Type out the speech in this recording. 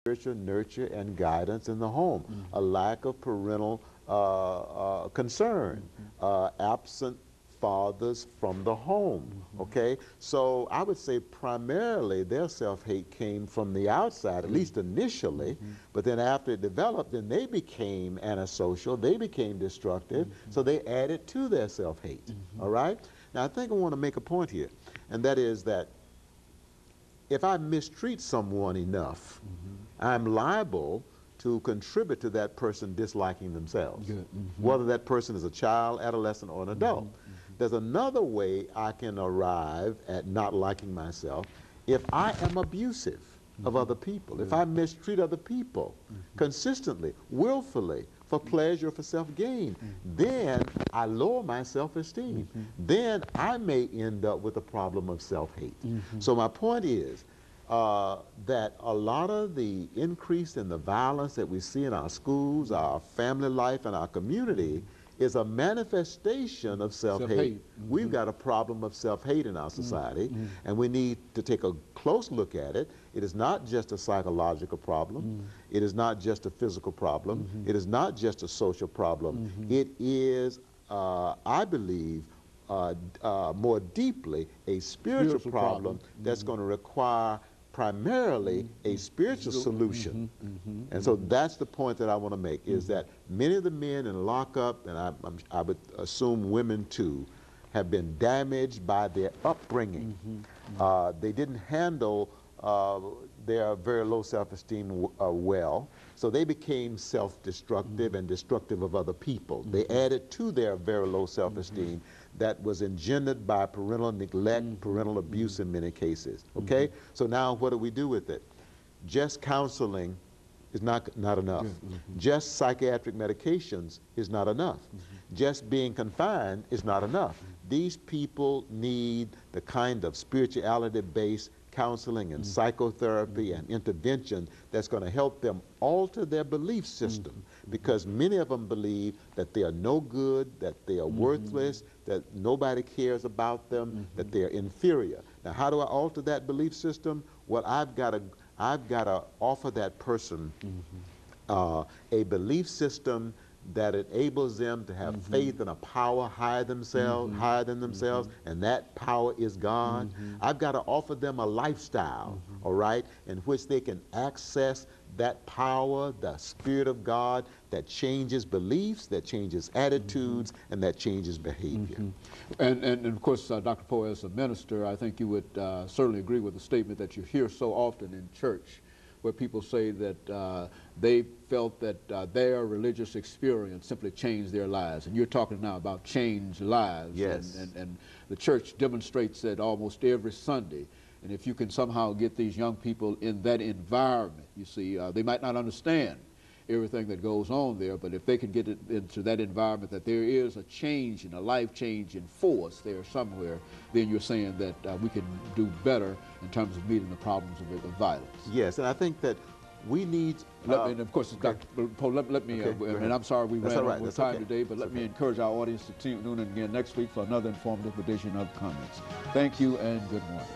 spiritual nurture and guidance in the home, a lack of parental concern, absent fathers from the home, okay? So I would say primarily their self-hate came from the outside, at least initially, but then after it developed, then they became antisocial, they became destructive, so they added to their self-hate, all right? Now I think I want to make a point here, and that is that if I mistreat someone enough, I'm liable to contribute to that person disliking themselves, whether that person is a child, adolescent, or an adult. There's another way I can arrive at not liking myself if I am abusive of other people, if I mistreat other people consistently, willfully, for pleasure, for self-gain, then I lower my self-esteem. Then I may end up with a problem of self-hate. So my point is that a lot of the increase in the violence that we see in our schools, our family life, and our community is a manifestation of self-hate. We've got a problem of self-hate in our society, and we need to take a close look at it. It is not just a psychological problem. It is not just a physical problem. It is not just a social problem. It is, I believe, more deeply a spiritual problem that's going to require primarily a spiritual solution. And so that's the point that I want to make, is that many of the men in lockup, and I would assume women too, have been damaged by their upbringing. They didn't handle their very low self-esteem well, so they became self-destructive and destructive of other people. They added to their very low self-esteem that was engendered by parental neglect, parental abuse in many cases, okay? So now what do we do with it? Just counseling is not enough. Just psychiatric medications is not enough. Just being confined is not enough. These people need the kind of spirituality-based counseling and psychotherapy and intervention that's going to help them alter their belief system, because many of them believe that they are no good, that they are worthless, that nobody cares about them, that they're inferior. Now, how do I alter that belief system? Well, I've got to offer that person a belief system that enables them to have faith in a power higher than themselves, and that power is God. I've got to offer them a lifestyle, all right, in which they can access that power, the Spirit of God, that changes beliefs, that changes attitudes, and that changes behavior. And of course, Dr. Poe, as a minister, I think you would certainly agree with the statement that you hear so often in church, where people say that they felt that their religious experience simply changed their lives. And you're talking now about changed lives. Yes. And the church demonstrates that almost every Sunday. And if you can somehow get these young people in that environment, you see, they might not understand everything that goes on there, but if they can get it into that environment, that there is a change and a life-changing force there somewhere, then you're saying that we can do better in terms of meeting the problems of violence. Yes, and I think that we need... and of course, Dr. Poe, let me, and I'm sorry we ran out of time today, but let me encourage our audience to tune in again next week for another informative edition of Comments. Thank you and good morning.